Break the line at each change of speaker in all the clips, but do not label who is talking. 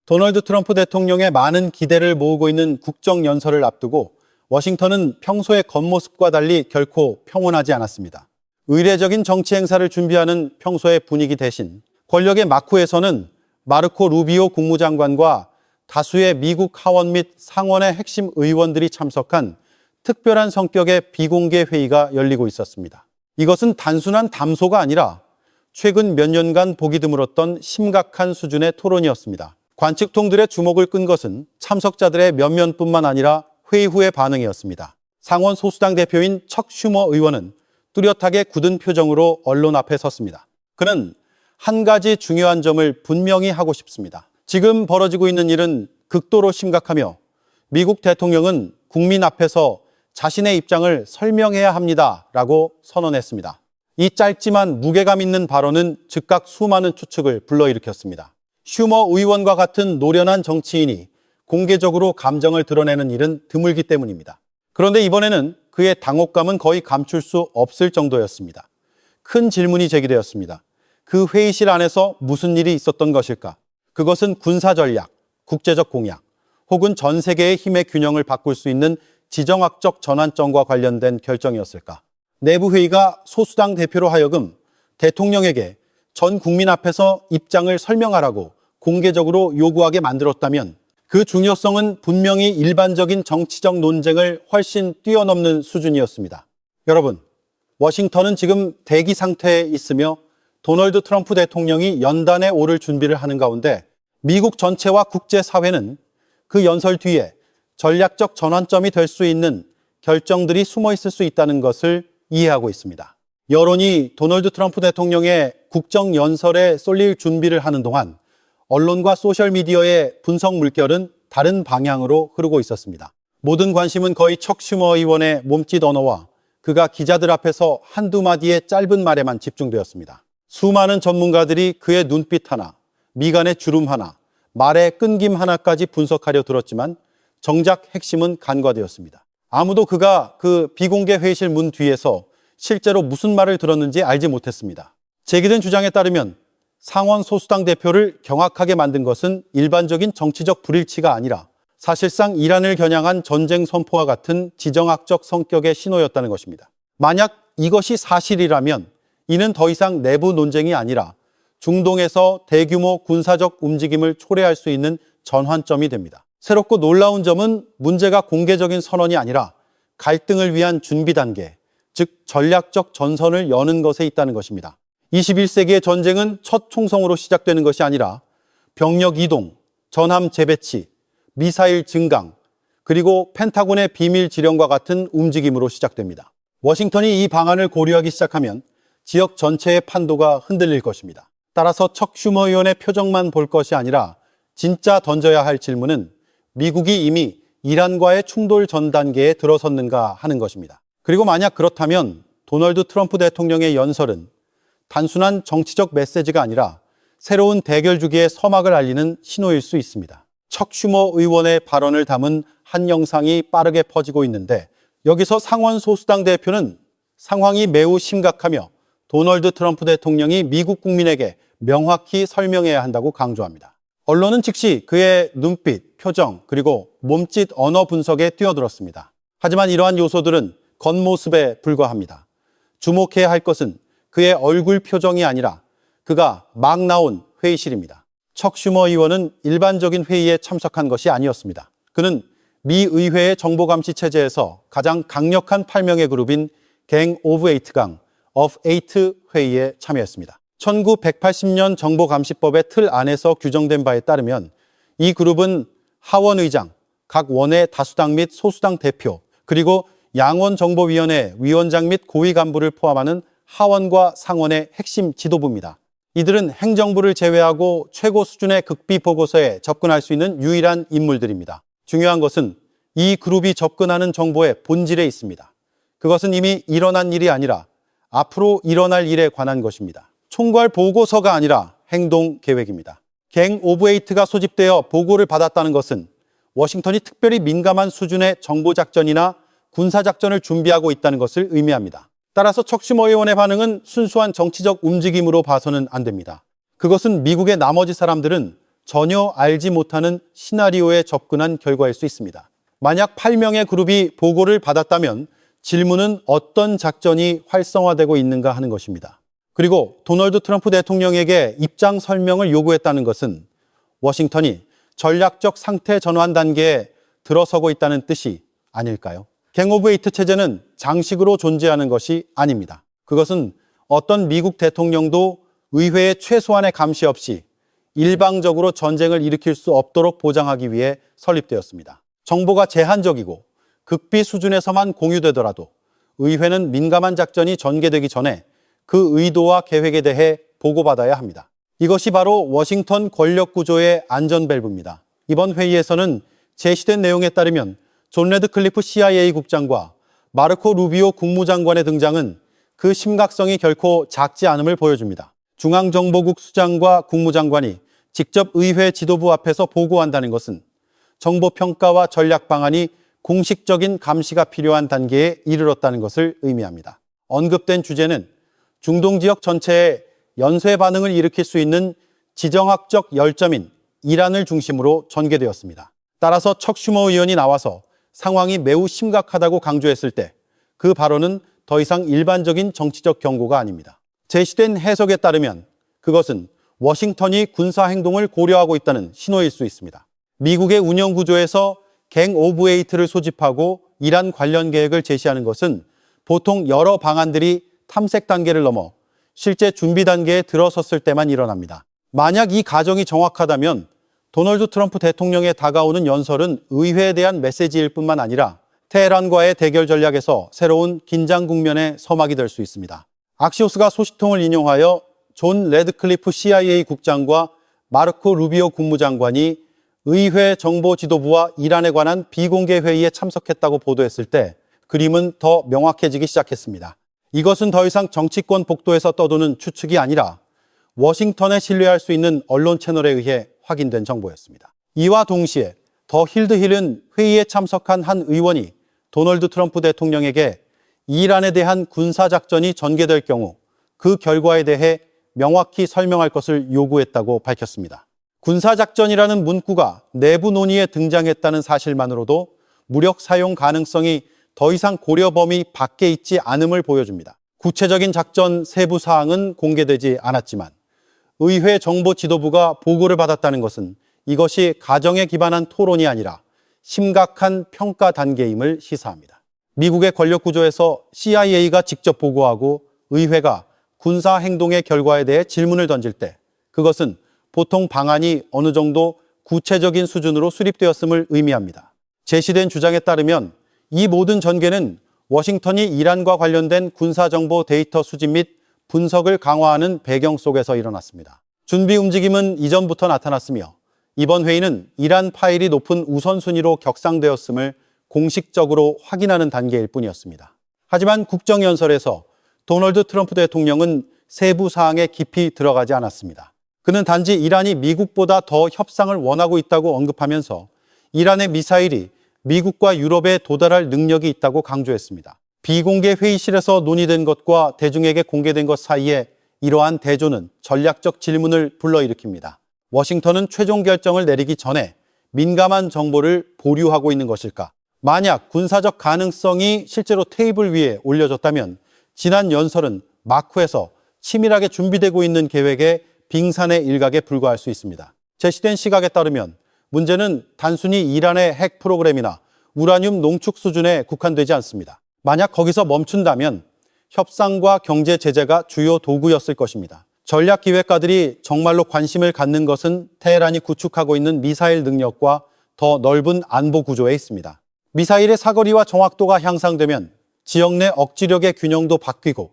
도널드 트럼프 대통령의 많은 기대를 모으고 있는 국정연설을 앞두고 워싱턴은 평소의 겉모습과 달리 결코 평온하지 않았습니다. 의례적인 정치 행사를 준비하는 평소의 분위기 대신 권력의 마쿠에서는 마르코 루비오 국무장관과 다수의 미국 하원 및 상원의 핵심 의원들이 참석한 특별한 성격의 비공개 회의가 열리고 있었습니다. 이것은 단순한 담소가 아니라 최근 몇 년간 보기 드물었던 심각한 수준의 토론이었습니다. 관측통들의 주목을 끈 것은 참석자들의 면면뿐만 아니라 회의 후의 반응이었습니다. 상원 소수당 대표인 척 슈머 의원은 뚜렷하게 굳은 표정으로 언론 앞에 섰습니다. 그는 한 가지 중요한 점을 분명히 하고 싶습니다. 지금 벌어지고 있는 일은 극도로 심각하며 미국 대통령은 국민 앞에서 자신의 입장을 설명해야 합니다라고 선언했습니다. 이 짧지만 무게감 있는 발언은 즉각 수많은 추측을 불러일으켰습니다. 슈머 의원과 같은 노련한 정치인이 공개적으로 감정을 드러내는 일은 드물기 때문입니다. 그런데 이번에는 그의 당혹감은 거의 감출 수 없을 정도였습니다. 큰 질문이 제기되었습니다. 그 회의실 안에서 무슨 일이 있었던 것일까? 그것은 군사 전략, 국제적 공약, 혹은 전 세계의 힘의 균형을 바꿀 수 있는 지정학적 전환점과 관련된 결정이었을까? 내부 회의가 소수당 대표로 하여금 대통령에게 전 국민 앞에서 입장을 설명하라고 공개적으로 요구하게 만들었다면 그 중요성은 분명히 일반적인 정치적 논쟁을 훨씬 뛰어넘는 수준이었습니다. 여러분, 워싱턴은 지금 대기 상태에 있으며 도널드 트럼프 대통령이 연단에 오를 준비를 하는 가운데 미국 전체와 국제사회는 그 연설 뒤에 전략적 전환점이 될 수 있는 결정들이 숨어 있을 수 있다는 것을 이해하고 있습니다. 여론이 도널드 트럼프 대통령의 국정연설에 쏠릴 준비를 하는 동안 언론과 소셜미디어의 분석 물결은 다른 방향으로 흐르고 있었습니다. 모든 관심은 거의 척 슈머 의원의 몸짓 언어와 그가 기자들 앞에서 한두 마디의 짧은 말에만 집중되었습니다. 수많은 전문가들이 그의 눈빛 하나, 미간의 주름 하나, 말의 끊김 하나까지 분석하려 들었지만 정작 핵심은 간과되었습니다. 아무도 그가 그 비공개 회의실 문 뒤에서 실제로 무슨 말을 들었는지 알지 못했습니다. 제기된 주장에 따르면 상원 소수당 대표를 경악하게 만든 것은 일반적인 정치적 불일치가 아니라 사실상 이란을 겨냥한 전쟁 선포와 같은 지정학적 성격의 신호였다는 것입니다. 만약 이것이 사실이라면 이는 더 이상 내부 논쟁이 아니라 중동에서 대규모 군사적 움직임을 초래할 수 있는 전환점이 됩니다. 새롭고 놀라운 점은 문제가 공개적인 선언이 아니라 갈등을 위한 준비 단계, 즉 전략적 전선을 여는 것에 있다는 것입니다. 21세기의 전쟁은 첫 총성으로 시작되는 것이 아니라 병력 이동, 전함 재배치, 미사일 증강, 그리고 펜타곤의 비밀 지령과 같은 움직임으로 시작됩니다. 워싱턴이 이 방안을 고려하기 시작하면 지역 전체의 판도가 흔들릴 것입니다. 따라서 척 슈머 의원의 표정만 볼 것이 아니라 진짜 던져야 할 질문은 미국이 이미 이란과의 충돌 전 단계에 들어섰는가 하는 것입니다. 그리고 만약 그렇다면 도널드 트럼프 대통령의 연설은 단순한 정치적 메시지가 아니라 새로운 대결 주기의 서막을 알리는 신호일 수 있습니다. 척 슈머 의원의 발언을 담은 한 영상이 빠르게 퍼지고 있는데 여기서 상원 소수당 대표는 상황이 매우 심각하며 도널드 트럼프 대통령이 미국 국민에게 명확히 설명해야 한다고 강조합니다. 언론은 즉시 그의 눈빛, 표정, 그리고 몸짓 언어 분석에 뛰어들었습니다. 하지만 이러한 요소들은 겉모습에 불과합니다. 주목해야 할 것은 그의 얼굴 표정이 아니라 그가 막 나온 회의실입니다. 척 슈머 의원은 일반적인 회의에 참석한 것이 아니었습니다. 그는 미 의회의 정보감시 체제에서 가장 강력한 8명의 그룹인 갱 오브 에이트강 of 에이트 회의에 참여했습니다. 1980년 정보감시법의 틀 안에서 규정된 바에 따르면 이 그룹은 하원 의장, 각 원의 다수당 및 소수당 대표, 그리고 양원정보위원회 위원장 및 고위 간부를 포함하는 하원과 상원의 핵심 지도부입니다. 이들은 행정부를 제외하고 최고 수준의 극비 보고서에 접근할 수 있는 유일한 인물들입니다. 중요한 것은 이 그룹이 접근하는 정보의 본질에 있습니다. 그것은 이미 일어난 일이 아니라 앞으로 일어날 일에 관한 것입니다. 총괄 보고서가 아니라 행동 계획입니다. 갱 오브 에이트가 소집되어 보고를 받았다는 것은 워싱턴이 특별히 민감한 수준의 정보작전이나 군사작전을 준비하고 있다는 것을 의미합니다. 따라서 척 슈머 의원의 반응은 순수한 정치적 움직임으로 봐서는 안 됩니다. 그것은 미국의 나머지 사람들은 전혀 알지 못하는 시나리오에 접근한 결과일 수 있습니다. 만약 8명의 그룹이 보고를 받았다면 질문은 어떤 작전이 활성화되고 있는가 하는 것입니다. 그리고 도널드 트럼프 대통령에게 입장 설명을 요구했다는 것은 워싱턴이 전략적 상태 전환 단계에 들어서고 있다는 뜻이 아닐까요? 갱 오브 에이트 체제는 장식으로 존재하는 것이 아닙니다. 그것은 어떤 미국 대통령도 의회의 최소한의 감시 없이 일방적으로 전쟁을 일으킬 수 없도록 보장하기 위해 설립되었습니다. 정보가 제한적이고 극비 수준에서만 공유되더라도 의회는 민감한 작전이 전개되기 전에 그 의도와 계획에 대해 보고받아야 합니다. 이것이 바로 워싱턴 권력구조의 안전밸브입니다. 이번 회의에서는 제시된 내용에 따르면 존 레드클리프 CIA 국장과 마르코 루비오 국무장관의 등장은 그 심각성이 결코 작지 않음을 보여줍니다. 중앙정보국 수장과 국무장관이 직접 의회 지도부 앞에서 보고한다는 것은 정보평가와 전략 방안이 공식적인 감시가 필요한 단계에 이르렀다는 것을 의미합니다. 언급된 주제는 중동 지역 전체에 연쇄 반응을 일으킬 수 있는 지정학적 열점인 이란을 중심으로 전개되었습니다. 따라서 척 슈머 의원이 나와서 상황이 매우 심각하다고 강조했을 때 그 발언은 더 이상 일반적인 정치적 경고가 아닙니다. 제시된 해석에 따르면 그것은 워싱턴이 군사 행동을 고려하고 있다는 신호일 수 있습니다. 미국의 운영 구조에서 갱 오브 에이트를 소집하고 이란 관련 계획을 제시하는 것은 보통 여러 방안들이 탐색 단계를 넘어 실제 준비 단계에 들어섰을 때만 일어납니다. 만약 이 가정이 정확하다면 도널드 트럼프 대통령의 다가오는 연설은 의회에 대한 메시지일 뿐만 아니라 테헤란과의 대결 전략에서 새로운 긴장 국면의 서막이 될 수 있습니다. 악시오스가 소식통을 인용하여 존 레드클리프 CIA 국장과 마르코 루비오 국무장관이 의회 정보지도부와 이란에 관한 비공개 회의에 참석했다고 보도했을 때 그림은 더 명확해지기 시작했습니다. 이것은 더 이상 정치권 복도에서 떠도는 추측이 아니라 워싱턴에 신뢰할 수 있는 언론 채널에 의해 확인된 정보였습니다. 이와 동시에 더 hil드 힐은 회의에 참석한 한 의원이 도널드 트럼프 대통령에게 이란에 대한 군사작전이 전개될 경우 그 결과에 대해 명확히 설명할 것을 요구했다고 밝혔습니다. 군사작전이라는 문구가 내부 논의에 등장했다는 사실만으로도 무력 사용 가능성이 더 이상 고려 범위 밖에 있지 않음을 보여줍니다. 구체적인 작전 세부 사항은 공개되지 않았지만 의회 정보 지도부가 보고를 받았다는 것은 이것이 가정에 기반한 토론이 아니라 심각한 평가 단계임을 시사합니다. 미국의 권력 구조에서 CIA가 직접 보고하고 의회가 군사 행동의 결과에 대해 질문을 던질 때 그것은 보통 방안이 어느 정도 구체적인 수준으로 수립되었음을 의미합니다. 제시된 주장에 따르면 이 모든 전개는 워싱턴이 이란과 관련된 군사정보 데이터 수집 및 분석을 강화하는 배경 속에서 일어났습니다. 준비 움직임은 이전부터 나타났으며 이번 회의는 이란 파일이 높은 우선순위로 격상되었음을 공식적으로 확인하는 단계일 뿐이었습니다. 하지만 국정연설에서 도널드 트럼프 대통령은 세부 사항에 깊이 들어가지 않았습니다. 그는 단지 이란이 미국보다 더 협상을 원하고 있다고 언급하면서 이란의 미사일이 미국과 유럽에 도달할 능력이 있다고 강조했습니다. 비공개 회의실에서 논의된 것과 대중에게 공개된 것 사이에 이러한 대조는 전략적 질문을 불러일으킵니다. 워싱턴은 최종 결정을 내리기 전에 민감한 정보를 보류하고 있는 것일까? 만약 군사적 가능성이 실제로 테이블 위에 올려졌다면 지난 연설은 마쿠에서 치밀하게 준비되고 있는 계획의 빙산의 일각에 불과할 수 있습니다. 제시된 시각에 따르면 문제는 단순히 이란의 핵 프로그램이나 우라늄 농축 수준에 국한되지 않습니다. 만약 거기서 멈춘다면 협상과 경제 제재가 주요 도구였을 것입니다. 전략 기획가들이 정말로 관심을 갖는 것은 테헤란이 구축하고 있는 미사일 능력과 더 넓은 안보 구조에 있습니다. 미사일의 사거리와 정확도가 향상되면 지역 내 억지력의 균형도 바뀌고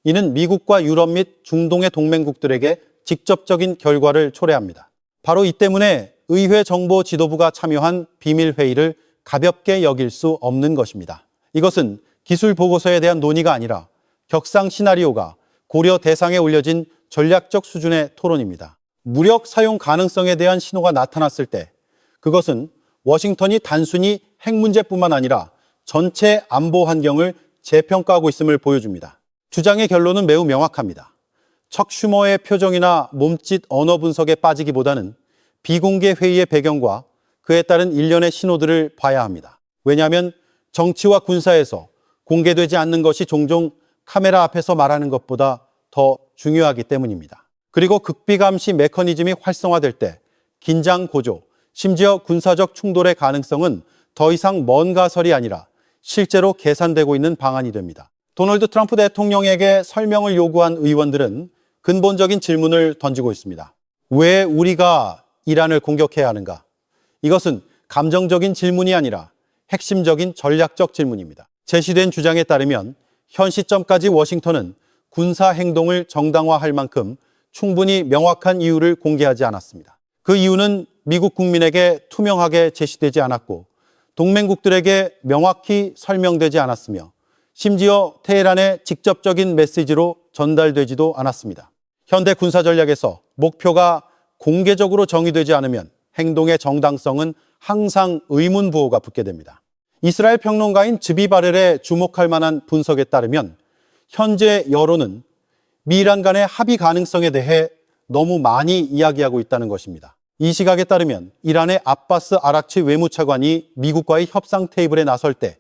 이는 미국과 유럽 및 중동의 동맹국들에게 직접적인 결과를 초래합니다. 바로 이 때문에 의회 정보 지도부가 참여한 비밀회의를 가볍게 여길 수 없는 것입니다. 이것은 기술 보고서에 대한 논의가 아니라 격상 시나리오가 고려 대상에 올려진 전략적 수준의 토론입니다. 무력 사용 가능성에 대한 신호가 나타났을 때 그것은 워싱턴이 단순히 핵 문제뿐만 아니라 전체 안보 환경을 재평가하고 있음을 보여줍니다. 주장의 결론은 매우 명확합니다. 척 슈머의 표정이나 몸짓 언어 분석에 빠지기보다는 비공개 회의의 배경과 그에 따른 일련의 신호들을 봐야 합니다. 왜냐하면 정치와 군사에서 공개되지 않는 것이 종종 카메라 앞에서 말하는 것보다 더 중요하기 때문입니다. 그리고 극비감시 메커니즘이 활성화될 때 긴장 고조, 심지어 군사적 충돌의 가능성은 더 이상 먼 가설이 아니라 실제로 계산되고 있는 방안이 됩니다. 도널드 트럼프 대통령에게 설명을 요구한 의원들은 근본적인 질문을 던지고 있습니다. 왜 우리가 이란을 공격해야 하는가? 이것은 감정적인 질문이 아니라 핵심적인 전략적 질문입니다. 제시된 주장에 따르면 현 시점까지 워싱턴은 군사 행동을 정당화할 만큼 충분히 명확한 이유를 공개하지 않았습니다. 그 이유는 미국 국민에게 투명하게 제시되지 않았고 동맹국들에게 명확히 설명되지 않았으며 심지어 테헤란의 직접적인 메시지로 전달되지도 않았습니다. 현대 군사 전략에서 목표가 공개적으로 정의되지 않으면 행동의 정당성은 항상 의문부호가 붙게 됩니다. 이스라엘 평론가인 즈비 바렐의 주목할 만한 분석에 따르면 현재 여론은 미이란 간의 합의 가능성에 대해 너무 많이 이야기하고 있다는 것입니다. 이 시각에 따르면 이란의 아바스 아락치 외무차관이 미국과의 협상 테이블에 나설 때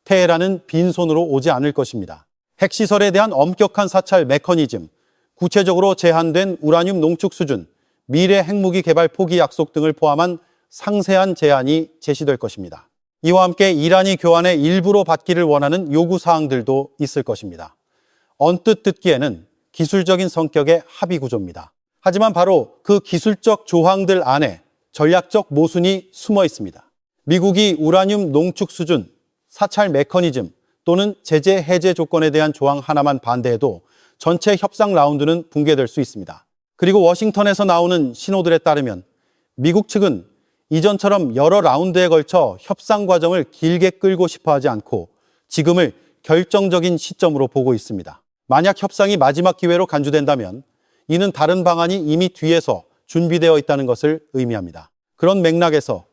테헤란은 빈손으로 오지 않을 것입니다. 핵시설에 대한 엄격한 사찰 메커니즘, 구체적으로 제한된 우라늄 농축 수준, 미래 핵무기 개발 포기 약속 등을 포함한 상세한 제안이 제시될 것입니다. 이와 함께 이란이 교환의 일부로 받기를 원하는 요구사항들도 있을 것입니다. 언뜻 듣기에는 기술적인 성격의 합의 구조입니다. 하지만 바로 그 기술적 조항들 안에 전략적 모순이 숨어 있습니다. 미국이 우라늄 농축 수준, 사찰 메커니즘 또는 제재 해제 조건에 대한 조항 하나만 반대해도 전체 협상 라운드는 붕괴될 수 있습니다. 그리고 워싱턴에서 나오는 신호들에 따르면 미국 측은 이전처럼 여러 라운드에 걸쳐 협상 과정을 길게 끌고 싶어 하지 않고 지금을 결정적인 시점으로 보고 있습니다. 만약 협상이 마지막 기회로 간주된다면 이는 다른 방안이 이미 뒤에서 준비되어 있다는 것을 의미합니다. 그런 맥락에서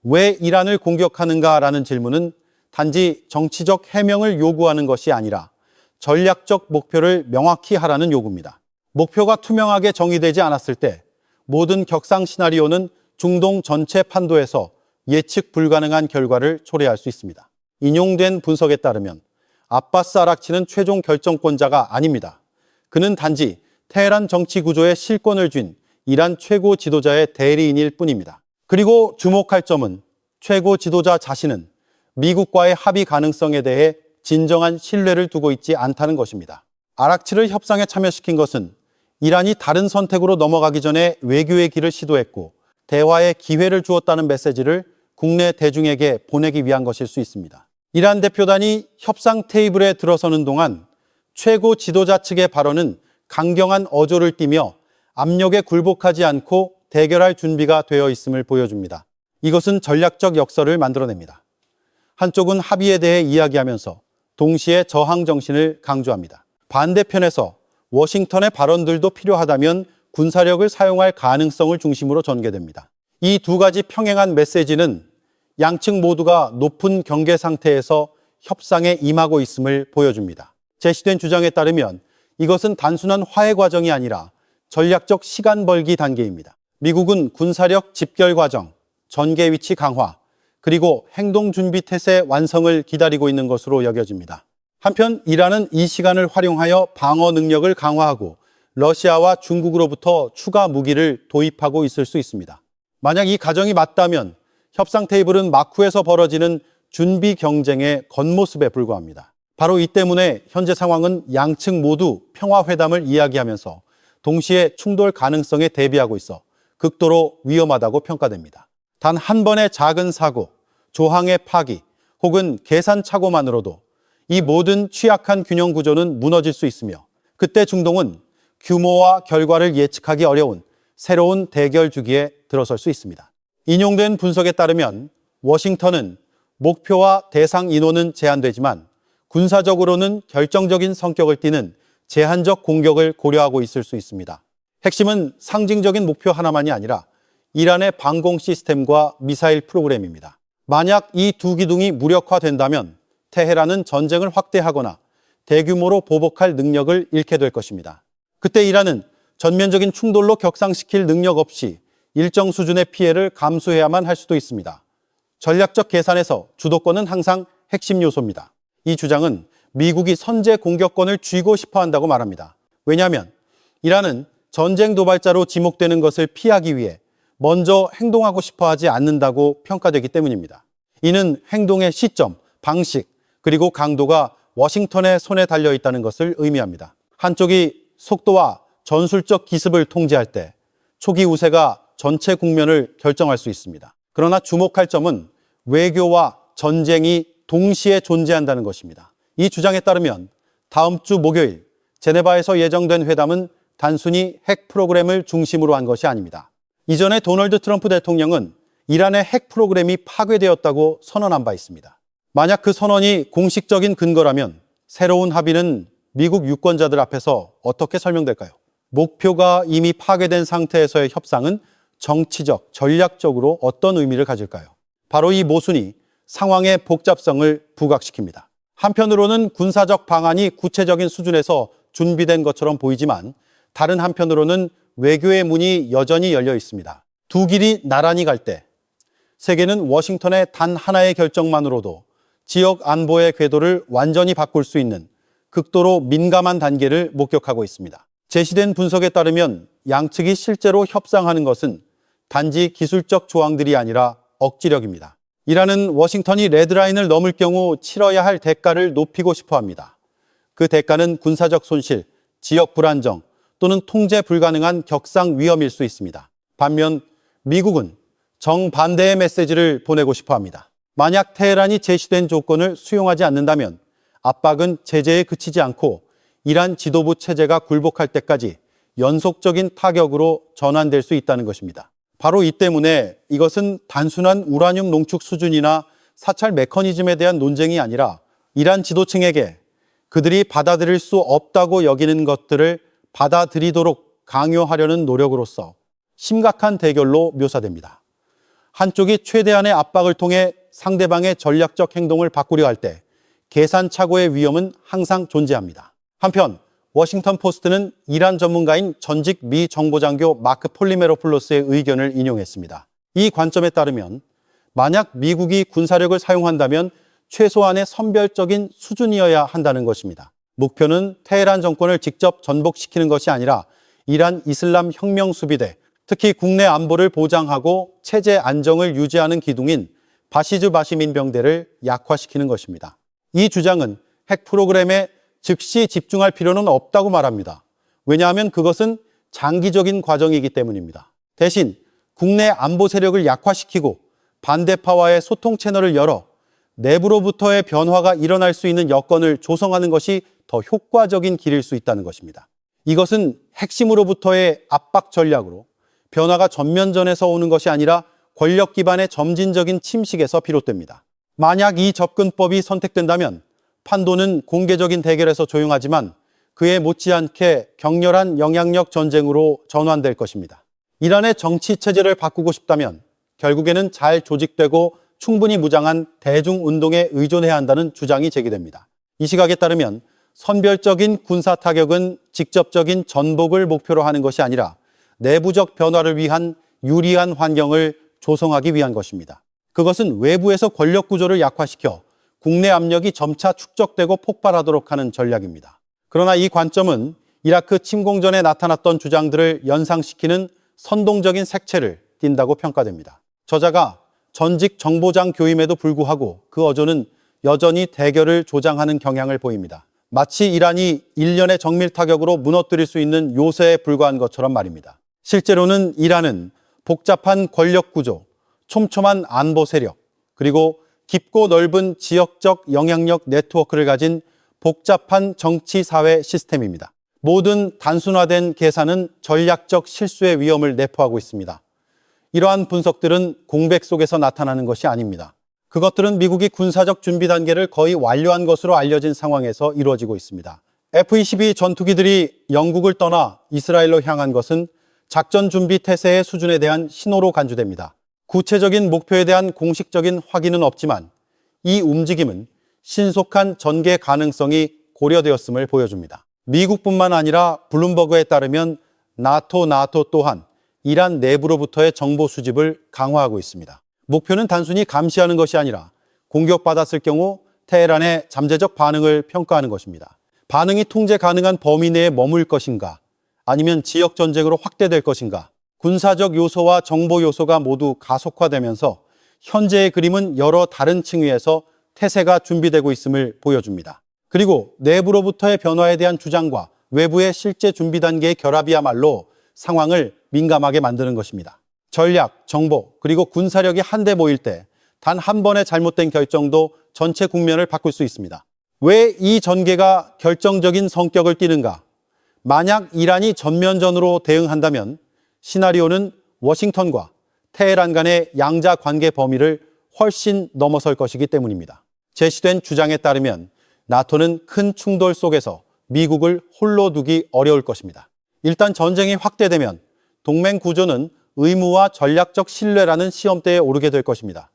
왜 이란을 공격하는가라는 질문은 단지 정치적 해명을 요구하는 것이 아니라 전략적 목표를 명확히 하라는 요구입니다. 목표가 투명하게 정의되지 않았을 때 모든 격상 시나리오는 중동 전체 판도에서 예측 불가능한 결과를 초래할 수 있습니다. 인용된 분석에 따르면 아바스 아락치는 최종 결정권자가 아닙니다. 그는 단지 테헤란 정치 구조에 실권을 쥔 이란 최고 지도자의 대리인일 뿐입니다. 그리고 주목할 점은 최고 지도자 자신은 미국과의 합의 가능성에 대해 진정한 신뢰를 두고 있지 않다는 것입니다. 아락치를 협상에 참여시킨 것은 이란이 다른 선택으로 넘어가기 전에 외교의 길을 시도했고 대화의 기회를 주었다는 메시지를 국내 대중에게 보내기 위한 것일 수 있습니다. 이란 대표단이 협상 테이블에 들어서는 동안 최고 지도자 측의 발언은 강경한 어조를 띠며 압력에 굴복하지 않고 대결할 준비가 되어 있음을 보여줍니다. 이것은 전략적 역설을 만들어냅니다. 한쪽은 합의에 대해 이야기하면서 동시에 저항 정신을 강조합니다. 반대편에서 워싱턴의 발언들도 필요하다면 군사력을 사용할 가능성을 중심으로 전개됩니다. 이 두 가지 평행한 메시지는 양측 모두가 높은 경계 상태에서 협상에 임하고 있음을 보여줍니다. 제시된 주장에 따르면 이것은 단순한 화해 과정이 아니라 전략적 시간 벌기 단계입니다. 미국은 군사력 집결 과정, 전개 위치 강화, 그리고 행동 준비 태세 완성을 기다리고 있는 것으로 여겨집니다. 한편 이란은 이 시간을 활용하여 방어 능력을 강화하고 러시아와 중국으로부터 추가 무기를 도입하고 있을 수 있습니다. 만약 이 가정이 맞다면 협상 테이블은 마쿠에서 벌어지는 준비 경쟁의 겉모습에 불과합니다. 바로 이 때문에 현재 상황은 양측 모두 평화회담을 이야기하면서 동시에 충돌 가능성에 대비하고 있어 극도로 위험하다고 평가됩니다. 단 한 번의 작은 사고, 조항의 파기 혹은 계산착오만으로도 이 모든 취약한 균형 구조는 무너질 수 있으며 그때 중동은 규모와 결과를 예측하기 어려운 새로운 대결 주기에 들어설 수 있습니다. 인용된 분석에 따르면 워싱턴은 목표와 대상 인원은 제한되지만 군사적으로는 결정적인 성격을 띠는 제한적 공격을 고려하고 있을 수 있습니다. 핵심은 상징적인 목표 하나만이 아니라 이란의 방공 시스템과 미사일 프로그램입니다. 만약 이 두 기둥이 무력화된다면 테헤란은 전쟁을 확대하거나 대규모로 보복할 능력을 잃게 될 것입니다. 그때 이란은 전면적인 충돌로 격상시킬 능력 없이 일정 수준의 피해를 감수해야만 할 수도 있습니다. 전략적 계산에서 주도권은 항상 핵심 요소입니다. 이 주장은 미국이 선제 공격권을 쥐고 싶어 한다고 말합니다. 왜냐하면 이란은 전쟁 도발자로 지목되는 것을 피하기 위해 먼저 행동하고 싶어 하지 않는다고 평가되기 때문입니다. 이는 행동의 시점, 방식, 그리고 강도가 워싱턴의 손에 달려 있다는 것을 의미합니다. 한쪽이 속도와 전술적 기습을 통제할 때 초기 우세가 전체 국면을 결정할 수 있습니다. 그러나 주목할 점은 외교와 전쟁이 동시에 존재한다는 것입니다. 이 주장에 따르면 다음 주 목요일 제네바에서 예정된 회담은 단순히 핵 프로그램을 중심으로 한 것이 아닙니다. 이전에 도널드 트럼프 대통령은 이란의 핵 프로그램이 파괴되었다고 선언한 바 있습니다. 만약 그 선언이 공식적인 근거라면 새로운 합의는 미국 유권자들 앞에서 어떻게 설명될까요? 목표가 이미 파괴된 상태에서의 협상은 정치적, 전략적으로 어떤 의미를 가질까요? 바로 이 모순이 상황의 복잡성을 부각시킵니다. 한편으로는 군사적 방안이 구체적인 수준에서 준비된 것처럼 보이지만 다른 한편으로는 외교의 문이 여전히 열려 있습니다. 두 길이 나란히 갈 때 세계는 워싱턴의 단 하나의 결정만으로도 지역 안보의 궤도를 완전히 바꿀 수 있는 극도로 민감한 단계를 목격하고 있습니다. 제시된 분석에 따르면 양측이 실제로 협상하는 것은 단지 기술적 조항들이 아니라 억지력입니다. 이란은 워싱턴이 레드라인을 넘을 경우 치러야 할 대가를 높이고 싶어 합니다. 그 대가는 군사적 손실, 지역 불안정 또는 통제 불가능한 격상 위험일 수 있습니다. 반면 미국은 정반대의 메시지를 보내고 싶어 합니다. 만약 테헤란이 제시된 조건을 수용하지 않는다면 압박은 제재에 그치지 않고 이란 지도부 체제가 굴복할 때까지 연속적인 타격으로 전환될 수 있다는 것입니다. 바로 이 때문에 이것은 단순한 우라늄 농축 수준이나 사찰 메커니즘에 대한 논쟁이 아니라 이란 지도층에게 그들이 받아들일 수 없다고 여기는 것들을 받아들이도록 강요하려는 노력으로서 심각한 대결로 묘사됩니다. 한쪽이 최대한의 압박을 통해 상대방의 전략적 행동을 바꾸려 할 때 계산착오의 위험은 항상 존재합니다. 한편 워싱턴 포스트는 이란 전문가인 전직 미 정보장교 마크 폴리메로플로스의 의견을 인용했습니다. 이 관점에 따르면 만약 미국이 군사력을 사용한다면 최소한의 선별적인 수준이어야 한다는 것입니다. 목표는 테헤란 정권을 직접 전복시키는 것이 아니라 이란 이슬람 혁명 수비대, 특히 국내 안보를 보장하고 체제 안정을 유지하는 기둥인 바시즈 바시민병대를 약화시키는 것입니다. 이 주장은 핵 프로그램에 즉시 집중할 필요는 없다고 말합니다. 왜냐하면 그것은 장기적인 과정이기 때문입니다. 대신 국내 안보 세력을 약화시키고 반대파와의 소통 채널을 열어 내부로부터의 변화가 일어날 수 있는 여건을 조성하는 것이 더 효과적인 길일 수 있다는 것입니다. 이것은 핵심으로부터의 압박 전략으로 변화가 전면전에서 오는 것이 아니라 권력 기반의 점진적인 침식에서 비롯됩니다. 만약 이 접근법이 선택된다면 판도는 공개적인 대결에서 조용하지만 그에 못지않게 격렬한 영향력 전쟁으로 전환될 것입니다. 이란의 정치 체제를 바꾸고 싶다면 결국에는 잘 조직되고 충분히 무장한 대중운동에 의존해야 한다는 주장이 제기됩니다. 이 시각에 따르면 선별적인 군사 타격은 직접적인 전복을 목표로 하는 것이 아니라 내부적 변화를 위한 유리한 환경을 조성하기 위한 것입니다. 그것은 외부에서 권력 구조를 약화시켜 국내 압력이 점차 축적되고 폭발하도록 하는 전략입니다. 그러나 이 관점은 이라크 침공전에 나타났던 주장들을 연상시키는 선동적인 색채를 띈다고 평가됩니다. 저자가 전직 정보장 교임에도 불구하고 그 어조는 여전히 대결을 조장하는 경향을 보입니다. 마치 이란이 일련의 정밀 타격으로 무너뜨릴 수 있는 요새에 불과한 것처럼 말입니다. 실제로는 이란은 복잡한 권력 구조, 촘촘한 안보 세력, 그리고 깊고 넓은 지역적 영향력 네트워크를 가진 복잡한 정치 사회 시스템입니다. 모든 단순화된 계산은 전략적 실수의 위험을 내포하고 있습니다. 이러한 분석들은 공백 속에서 나타나는 것이 아닙니다. 그것들은 미국이 군사적 준비 단계를 거의 완료한 것으로 알려진 상황에서 이루어지고 있습니다. F-22 전투기들이 영국을 떠나 이스라엘로 향한 것은 작전 준비 태세의 수준에 대한 신호로 간주됩니다. 구체적인 목표에 대한 공식적인 확인은 없지만 이 움직임은 신속한 전개 가능성이 고려되었음을 보여줍니다. 미국뿐만 아니라 블룸버그에 따르면 나토 또한 이란 내부로부터의 정보 수집을 강화하고 있습니다. 목표는 단순히 감시하는 것이 아니라 공격받았을 경우 테헤란의 잠재적 반응을 평가하는 것입니다. 반응이 통제 가능한 범위 내에 머물 것인가, 아니면 지역 전쟁으로 확대될 것인가, 군사적 요소와 정보 요소가 모두 가속화되면서 현재의 그림은 여러 다른 층위에서 태세가 준비되고 있음을 보여줍니다. 그리고 내부로부터의 변화에 대한 주장과 외부의 실제 준비 단계의 결합이야말로 상황을 민감하게 만드는 것입니다. 전략, 정보, 그리고 군사력이 한데 모일 때 단 한 번의 잘못된 결정도 전체 국면을 바꿀 수 있습니다. 왜 이 전개가 결정적인 성격을 띠는가? 만약 이란이 전면전으로 대응한다면 시나리오는 워싱턴과 테헤란 간의 양자 관계 범위를 훨씬 넘어설 것이기 때문입니다. 제시된 주장에 따르면 나토는 큰 충돌 속에서 미국을 홀로 두기 어려울 것입니다. 일단 전쟁이 확대되면 동맹 구조는 의무와 전략적 신뢰라는 시험대에 오르게 될 것입니다.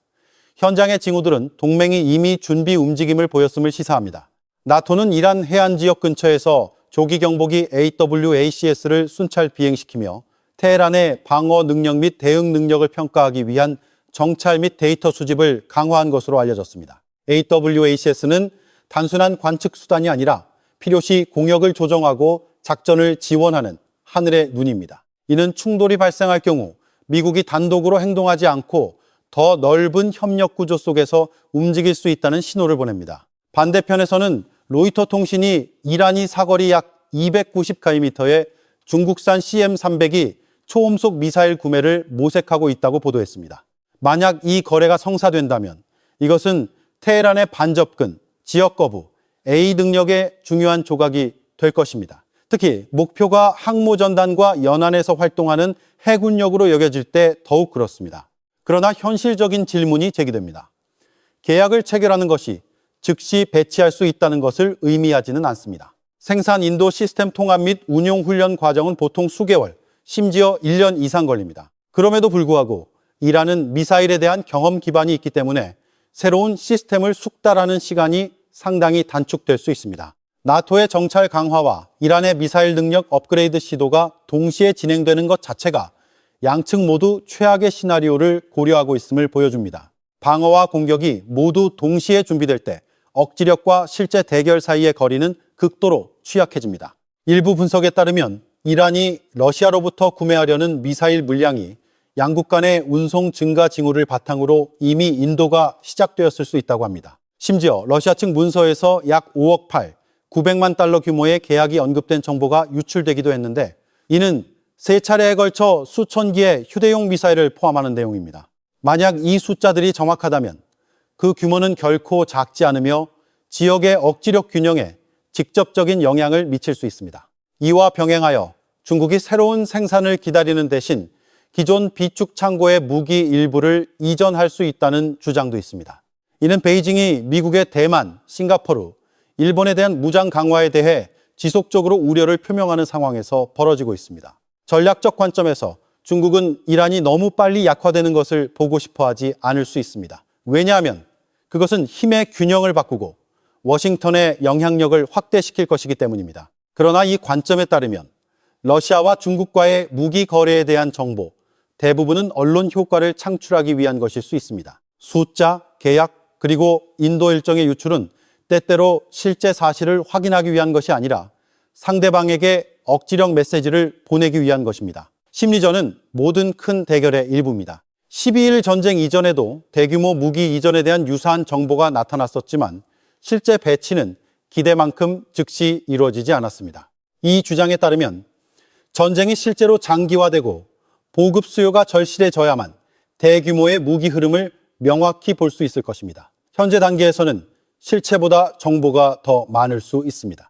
현장의 징후들은 동맹이 이미 준비 움직임을 보였음을 시사합니다. 나토는 이란 해안 지역 근처에서 조기 경보기 AWACS를 순찰 비행시키며 테헤란의 방어 능력 및 대응 능력을 평가하기 위한 정찰 및 데이터 수집을 강화한 것으로 알려졌습니다. AWACS는 단순한 관측 수단이 아니라 필요시 공역을 조정하고 작전을 지원하는 하늘의 눈입니다. 이는 충돌이 발생할 경우 미국이 단독으로 행동하지 않고 더 넓은 협력 구조 속에서 움직일 수 있다는 신호를 보냅니다. 반대편에서는 로이터 통신이 이란이 사거리 약 290km의 중국산 CM300이 초음속 미사일 구매를 모색하고 있다고 보도했습니다. 만약 이 거래가 성사된다면 이것은 테헤란의 반접근, 지역 거부, A 능력의 중요한 조각이 될 것입니다. 특히 목표가 항모전단과 연안에서 활동하는 해군력으로 여겨질 때 더욱 그렇습니다. 그러나 현실적인 질문이 제기됩니다. 계약을 체결하는 것이 즉시 배치할 수 있다는 것을 의미하지는 않습니다. 생산 인도 시스템 통합 및 운용 훈련 과정은 보통 수개월, 심지어 1년 이상 걸립니다. 그럼에도 불구하고 이란은 미사일에 대한 경험 기반이 있기 때문에 새로운 시스템을 숙달하는 시간이 상당히 단축될 수 있습니다. 나토의 정찰 강화와 이란의 미사일 능력 업그레이드 시도가 동시에 진행되는 것 자체가 양측 모두 최악의 시나리오를 고려하고 있음을 보여줍니다. 방어와 공격이 모두 동시에 준비될 때 억지력과 실제 대결 사이의 거리는 극도로 취약해집니다. 일부 분석에 따르면 이란이 러시아로부터 구매하려는 미사일 물량이 양국 간의 운송 증가 징후를 바탕으로 이미 인도가 시작되었을 수 있다고 합니다. 심지어 러시아 측 문서에서 약 5억 8, 900만 달러 규모의 계약이 언급된 정보가 유출되기도 했는데 이는 세 차례에 걸쳐 수천 기의 휴대용 미사일을 포함하는 내용입니다. 만약 이 숫자들이 정확하다면 그 규모는 결코 작지 않으며 지역의 억지력 균형에 직접적인 영향을 미칠 수 있습니다. 이와 병행하여 중국이 새로운 생산을 기다리는 대신 기존 비축 창고의 무기 일부를 이전할 수 있다는 주장도 있습니다. 이는 베이징이 미국의 대만, 싱가포르, 일본에 대한 무장 강화에 대해 지속적으로 우려를 표명하는 상황에서 벌어지고 있습니다. 전략적 관점에서 중국은 이란이 너무 빨리 약화되는 것을 보고 싶어 하지 않을 수 있습니다. 왜냐하면 그것은 힘의 균형을 바꾸고 워싱턴의 영향력을 확대시킬 것이기 때문입니다. 그러나 이 관점에 따르면 러시아와 중국과의 무기 거래에 대한 정보, 대부분은 언론 효과를 창출하기 위한 것일 수 있습니다. 숫자, 계약, 그리고 인도 일정의 유출은 때때로 실제 사실을 확인하기 위한 것이 아니라 상대방에게 억지력 메시지를 보내기 위한 것입니다. 심리전은 모든 큰 대결의 일부입니다. 12일 전쟁 이전에도 대규모 무기 이전에 대한 유사한 정보가 나타났었지만 실제 배치는 기대만큼 즉시 이루어지지 않았습니다. 이 주장에 따르면 전쟁이 실제로 장기화되고 보급 수요가 절실해져야만 대규모의 무기 흐름을 명확히 볼 수 있을 것입니다. 현재 단계에서는 실체보다 정보가 더 많을 수 있습니다.